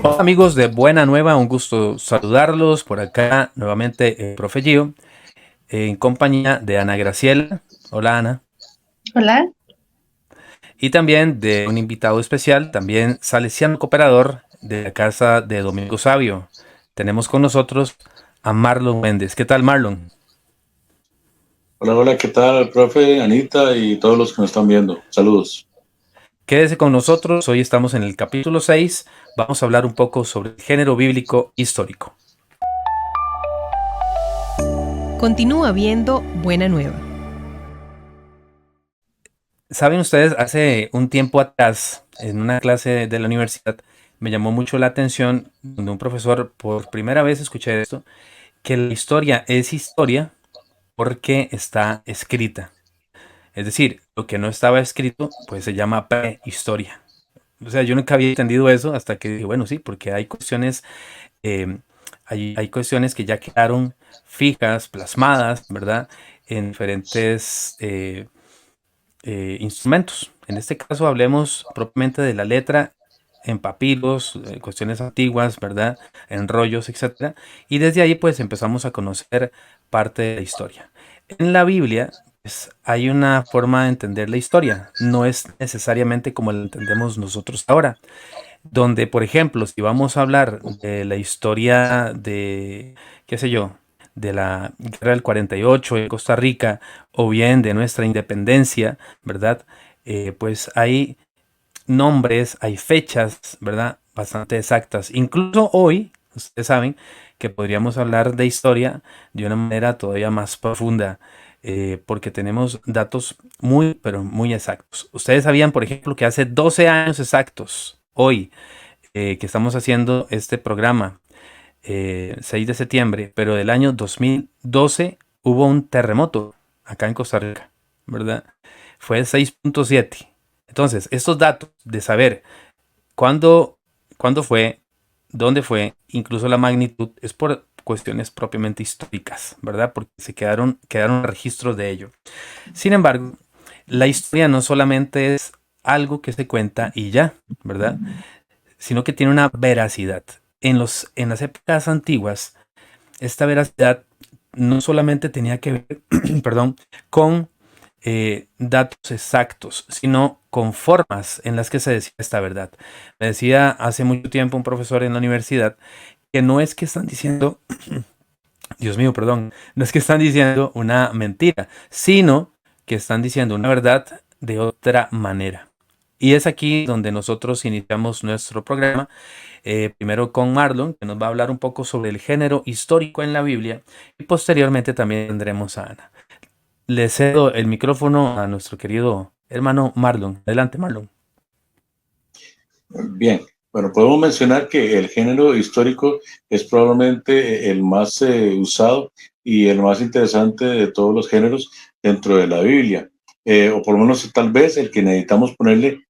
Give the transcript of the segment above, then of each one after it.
Hola amigos de Buena Nueva, un gusto saludarlos por acá nuevamente, profe Gio, en compañía de Ana Graciela. Hola Ana. Hola. Y también de un invitado especial, también salesiano cooperador de la casa de Domingo Sabio. Tenemos con nosotros a Marlon Méndez. ¿Qué tal, Marlon? Hola, hola, ¿qué tal, profe, Anita y todos los que nos están viendo? Saludos. Quédese con nosotros, hoy estamos en el capítulo 6. Vamos a hablar un poco sobre el género bíblico histórico. Continúa viendo Buena Nueva. Saben ustedes, hace un tiempo atrás, en una clase de la universidad, me llamó mucho la atención donde un profesor, por primera vez escuché esto, que la historia es historia porque está escrita. Es decir, lo que no estaba escrito, pues se llama prehistoria. O sea, yo nunca había entendido eso hasta que dije, bueno, sí, porque hay cuestiones, eh, hay cuestiones que ya quedaron fijas, plasmadas, ¿verdad? En diferentes instrumentos. En este caso hablemos propiamente de la letra en papiros, cuestiones antiguas, ¿verdad? En rollos, etcétera. Y desde ahí pues empezamos a conocer parte de la historia. En la Biblia pues, hay una forma de entender la historia. No es necesariamente como la entendemos nosotros ahora. Donde, por ejemplo, si vamos a hablar de la historia de, qué sé yo, de la guerra del 48 en Costa Rica, o bien de nuestra independencia, ¿verdad? Pues hay nombres, hay fechas, ¿verdad? Bastante exactas. Incluso hoy, ustedes saben que podríamos hablar de historia de una manera todavía más profunda, porque tenemos datos muy, pero muy exactos. Ustedes sabían, por ejemplo, que hace 12 años exactos, hoy, que estamos haciendo este programa, 6 de septiembre, pero del año 2012 hubo un terremoto acá en Costa Rica, ¿verdad? Fue 6.7. Entonces, estos datos de saber cuándo, cuándo fue, dónde fue, incluso la magnitud, es por cuestiones propiamente históricas, ¿verdad? Porque quedaron registros de ello. Sin embargo, la historia no solamente es algo que se cuenta y ya, ¿verdad? Sino que tiene una veracidad. En las épocas antiguas, esta veracidad no solamente tenía que ver, perdón, con datos exactos, sino con formas en las que se decía esta verdad. Me decía hace mucho tiempo un profesor en la universidad que no es que están diciendo, Dios mío, perdón, no es que están diciendo una mentira, sino que están diciendo una verdad de otra manera. Y es aquí donde nosotros iniciamos nuestro programa, primero con Marlon, que nos va a hablar un poco sobre el género histórico en la Biblia, y posteriormente también tendremos a Ana. Le cedo el micrófono a nuestro querido hermano Marlon. Adelante, Marlon. Bien, bueno, podemos mencionar que el género histórico es probablemente el más usado y el más interesante de todos los géneros dentro de la Biblia, o por lo menos tal vez el que necesitamos ponerle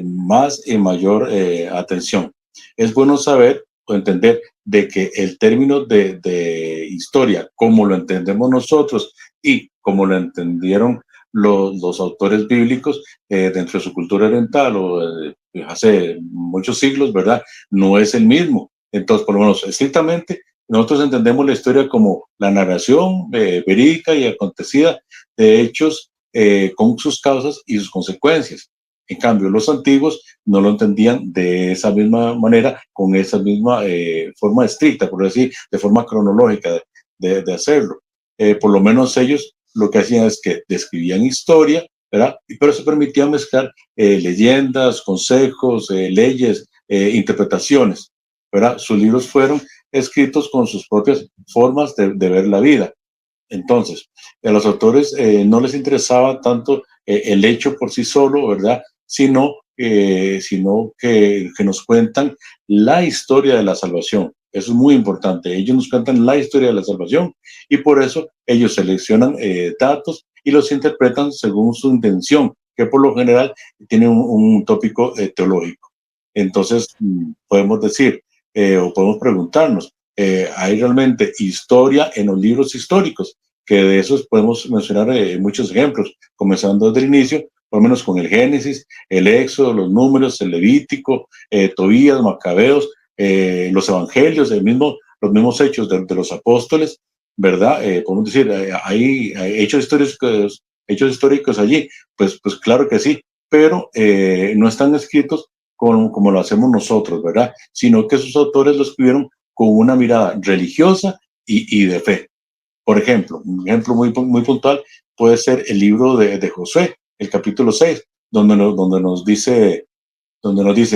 más y mayor atención. Es bueno saber o entender de que el término de historia, como lo entendemos nosotros y como lo entendieron los autores bíblicos dentro de su cultura oriental o hace muchos siglos, ¿verdad? No es el mismo. Entonces, por lo menos, estrictamente, nosotros entendemos la historia como la narración verídica y acontecida de hechos con sus causas y sus consecuencias. En cambio, los antiguos no lo entendían de esa misma manera, con esa misma forma estricta, por decir, de forma cronológica de hacerlo. Por lo menos ellos lo que hacían es que describían historia, ¿verdad? Pero se permitía mezclar leyendas, consejos, leyes, interpretaciones, ¿verdad? Sus libros fueron escritos con sus propias formas de ver la vida. Entonces, a los autores no les interesaba tanto el hecho por sí solo, ¿verdad? Sino que nos cuentan la historia de la salvación. Eso es muy importante. Ellos nos cuentan la historia de la salvación y por eso ellos seleccionan datos y los interpretan según su intención, que por lo general tiene un tópico teológico. Entonces, podemos decir o podemos preguntarnos, ¿hay realmente historia en los libros históricos? Que de esos podemos mencionar muchos ejemplos, comenzando desde el inicio, por lo menos con el Génesis, el Éxodo, los Números, el Levítico, Tobías, Macabeos, los Evangelios, los mismos hechos de los apóstoles, ¿verdad? Podemos decir, hay hechos históricos allí, pues claro que sí, pero no están escritos como lo hacemos nosotros, ¿verdad? Sino que sus autores lo escribieron con una mirada religiosa y de fe. Por ejemplo, un ejemplo muy puntual puede ser el libro de Josué, el capítulo 6, donde nos dice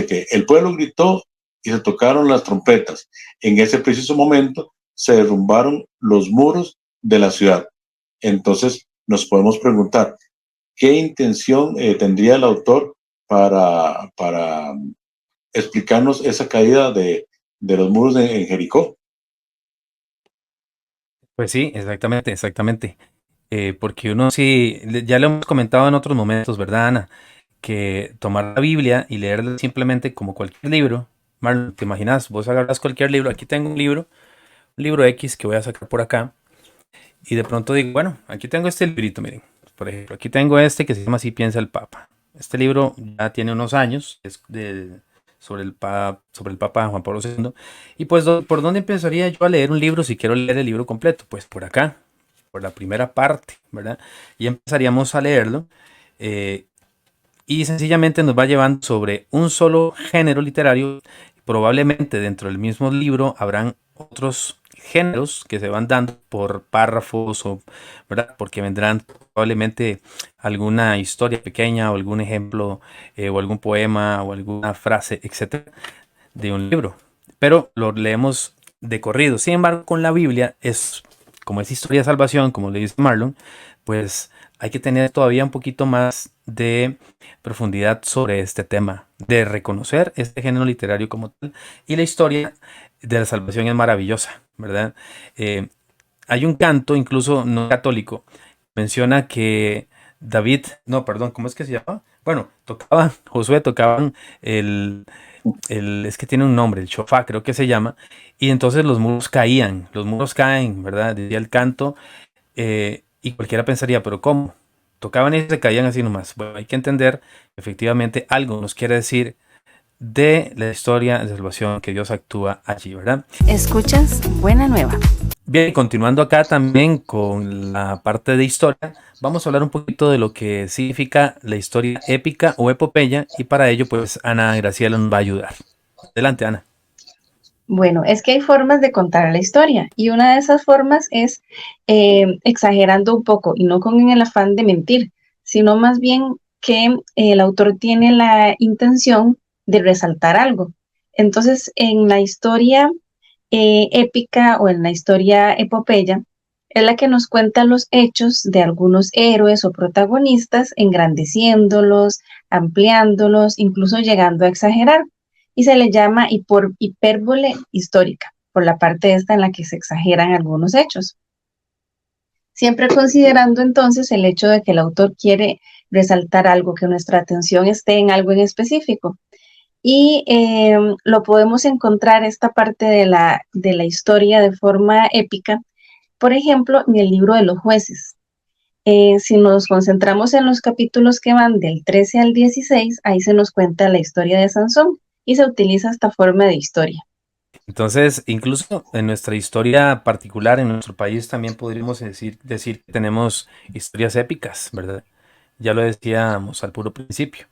que el pueblo gritó y se tocaron las trompetas. En ese preciso momento se derrumbaron los muros de la ciudad. Entonces nos podemos preguntar, ¿qué intención tendría el autor para explicarnos esa caída de los muros en Jericó? Pues sí, exactamente, exactamente. Porque uno sí, ya lo hemos comentado en otros momentos, ¿verdad, Ana? Que tomar la Biblia y leerla simplemente como cualquier libro. Marlon, ¿te imaginas? Vos agarras cualquier libro. Aquí tengo un libro X que voy a sacar por acá. Y de pronto digo, bueno, aquí tengo este librito, miren. Por ejemplo, aquí tengo este que se llama Así piensa el Papa. Este libro ya tiene unos años, sobre el Papa Juan Pablo II. Y pues, ¿por dónde empezaría yo a leer un libro si quiero leer el libro completo? Pues por acá, por la primera parte, ¿verdad? Y empezaríamos a leerlo. eh, y sencillamente nos va llevando sobre un solo género literario. Probablemente dentro del mismo libro habrán otros géneros que se van dando por párrafos, o, ¿verdad? Porque vendrán probablemente alguna historia pequeña o algún ejemplo, o algún poema o alguna frase, etcétera, de un libro. Pero lo leemos de corrido. Sin embargo, con la Biblia es como es historia de salvación, como le dice Marlon, pues hay que tener todavía un poquito más de profundidad sobre este tema, de reconocer este género literario como tal. Y la historia de la salvación es maravillosa, ¿verdad? Eh, Hay un canto, incluso no católico, menciona que David, no, perdón, ¿cómo es que se llama? Bueno, tocaban, Josué tocaban el, es que tiene un nombre, el shofá creo que se llama, y entonces los muros caían, los muros caen, ¿verdad? Decía el canto, y cualquiera pensaría, pero ¿cómo? Tocaban y se caían así nomás. Bueno, hay que entender, efectivamente, algo nos quiere decir de la historia de salvación que Dios actúa allí, ¿verdad? Escuchas Buena Nueva. Bien, continuando acá también con la parte de historia, vamos a hablar un poquito de lo que significa la historia épica o epopeya, y para ello pues Ana Graciela nos va a ayudar. Adelante, Ana. Bueno, es que hay formas de contar la historia y una de esas formas es exagerando un poco y no con el afán de mentir, sino más bien que el autor tiene la intención de resaltar algo. Entonces, en la historia épica o en la historia epopeya, es la que nos cuenta los hechos de algunos héroes o protagonistas, engrandeciéndolos, ampliándolos, incluso llegando a exagerar. Y se le llama hipérbole histórica, por la parte esta en la que se exageran algunos hechos. Siempre considerando entonces el hecho de que el autor quiere resaltar algo, que nuestra atención esté en algo en específico. Y lo podemos encontrar esta parte de la historia de forma épica, por ejemplo, en el libro de los jueces. Si nos concentramos en los capítulos que van del 13 al 16, ahí se nos cuenta la historia de Sansón y se utiliza esta forma de historia. Entonces, incluso en nuestra historia particular, en nuestro país, también podríamos decir que tenemos historias épicas, ¿verdad? Ya lo decíamos al puro principio.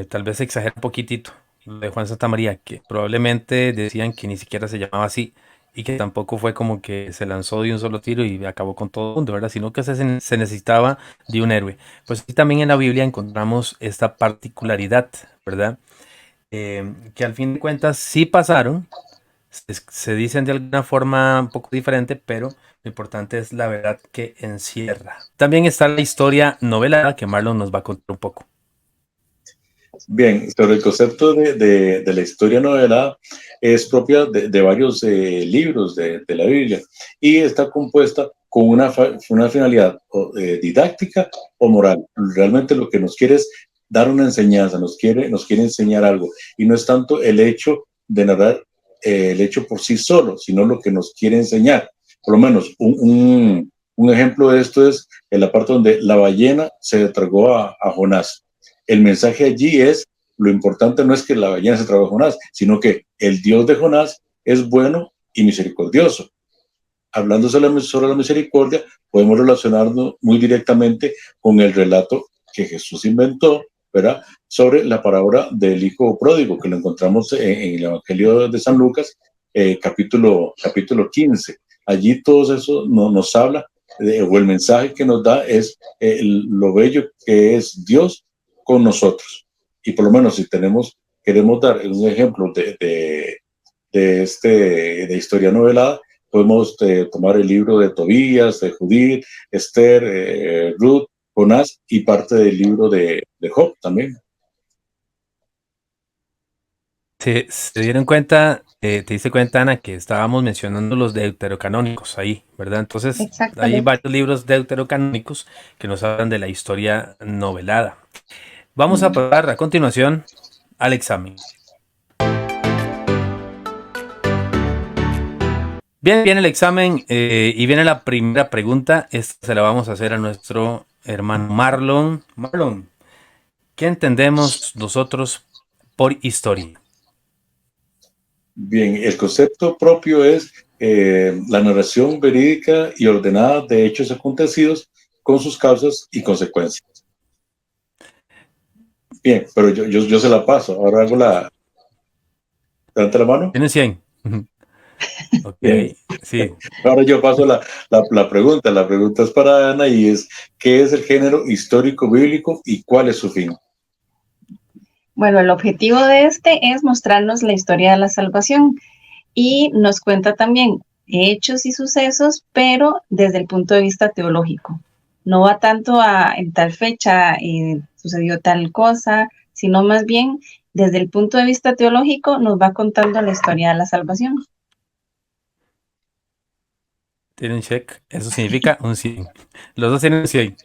Tal vez exagera un poquitito lo de Juan Santamaría, que probablemente decían que ni siquiera se llamaba así y que tampoco fue como que se lanzó de un solo tiro y acabó con todo el mundo, ¿verdad? Sino que se necesitaba de un héroe. Pues aquí también en la Biblia encontramos esta particularidad, ¿verdad? Que al fin de cuentas sí pasaron, se dicen de alguna forma un poco diferente, pero lo importante es la verdad que encierra. También está la historia novelada que Marlon nos va a contar un poco. Bien, pero el concepto de la historia novelada es propia de varios libros de la Biblia y está compuesta con una finalidad didáctica o moral. Realmente lo que nos quiere es dar una enseñanza, nos quiere enseñar algo y no es tanto el hecho de narrar el hecho por sí solo, sino lo que nos quiere enseñar. Por lo menos Un ejemplo de esto es en la parte donde la ballena se tragó a Jonás. El mensaje allí es, lo importante no es que la ballena se tragó a Jonás, sino que el Dios de Jonás es bueno y misericordioso. Hablando sobre la misericordia, podemos relacionarnos muy directamente con el relato que Jesús inventó, ¿verdad? Sobre la parábola del hijo pródigo, que lo encontramos en el Evangelio de San Lucas, capítulo 15. Allí todo eso nos habla, o el mensaje que nos da es lo bello que es Dios con nosotros. Y por lo menos si queremos dar un ejemplo de historia novelada, podemos tomar el libro de Tobías, de Judith, Esther, Ruth, Jonás y parte del libro de Job también. Se dieron cuenta, te diste cuenta, Ana, que estábamos mencionando los deuterocanónicos ahí, ¿verdad? Entonces, hay Exactamente. varios libros deuterocanónicos que nos hablan de la historia novelada. Vamos a pasar a continuación al examen. Bien, viene el examen y viene la primera pregunta. Esta se la vamos a hacer a nuestro hermano Marlon. Marlon, ¿qué entendemos nosotros por historia? Bien, el concepto propio es la narración verídica y ordenada de hechos acontecidos con sus causas y consecuencias. Bien, pero yo se la paso. Ahora hago levanta la mano. Tienen 100. Ok, Bien. sí. Ahora yo paso la pregunta. La pregunta es para Ana y es, ¿qué es el género histórico bíblico y cuál es su fin? Bueno, el objetivo de este es mostrarnos la historia de la salvación y nos cuenta también hechos y sucesos, pero desde el punto de vista teológico. No va tanto a en tal fecha sucedió tal cosa, sino más bien desde el punto de vista teológico nos va contando la historia de la salvación. Tienen check. Eso significa un 100. Los dos tienen 100.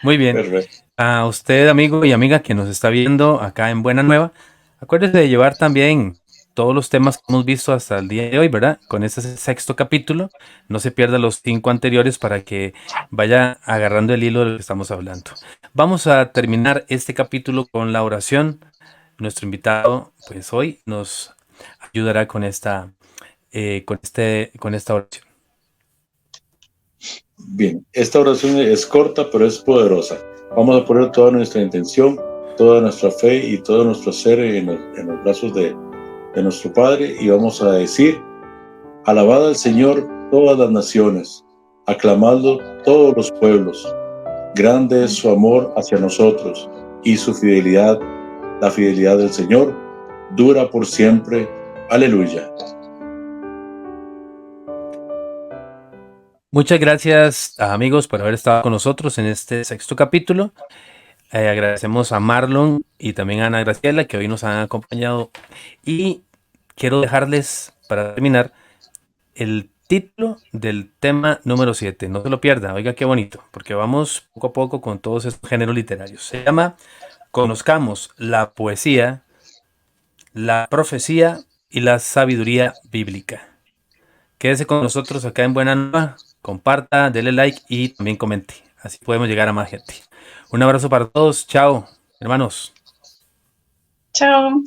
Muy bien. Perfecto. A usted, amigo y amiga que nos está viendo acá en Buena Nueva, acuérdese de llevar también todos los temas que hemos visto hasta el día de hoy, ¿verdad? Con este sexto capítulo, no se pierda los 5 anteriores para que vaya agarrando el hilo de lo que estamos hablando. Vamos a terminar este capítulo con la oración. Nuestro invitado, pues hoy nos ayudará con esta oración. Bien, esta oración es corta, pero es poderosa. Vamos a poner toda nuestra intención, toda nuestra fe y todo nuestro ser en los brazos de nuestro Padre y vamos a decir, alabad al Señor todas las naciones, aclamadlo todos los pueblos. Grande es su amor hacia nosotros y su fidelidad, la fidelidad del Señor, dura por siempre. Aleluya. Muchas gracias, amigos, por haber estado con nosotros en este sexto capítulo. Agradecemos a Marlon y también a Ana Graciela que hoy nos han acompañado. Y quiero dejarles, para terminar, el título del tema número 7. No se lo pierda, oiga qué bonito, porque vamos poco a poco con todos estos géneros literarios. Se llama Conozcamos la poesía, la profecía y la sabiduría bíblica. Quédese con nosotros acá en Buena Nueva. Comparta, dele like y también comente. Así podemos llegar a más gente. Un abrazo para todos. Chao, hermanos. Chao.